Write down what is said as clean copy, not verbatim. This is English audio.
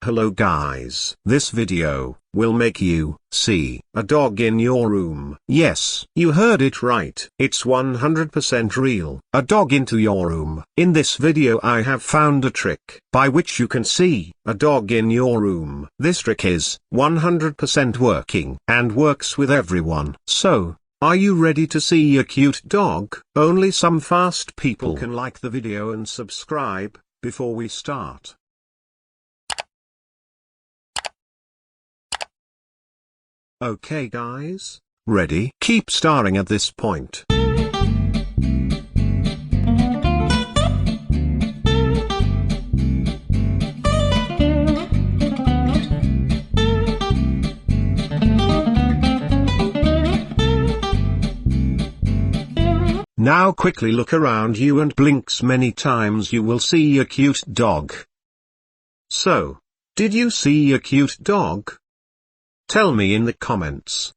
Hello guys. This video will make you see a dog in your room. Yes, you heard it right. It's 100% real. A dog into your room. In this video I have found a trick by which you can see a dog in your room. This trick is 100% working and works with everyone. So, are you ready to see a cute dog? Only some fast people can like the video and subscribe before we start. Okay guys, ready? Keep staring at this point. Now quickly look around you and blinks many times, you will see a cute dog. So, did you see a cute dog? Tell me in the comments.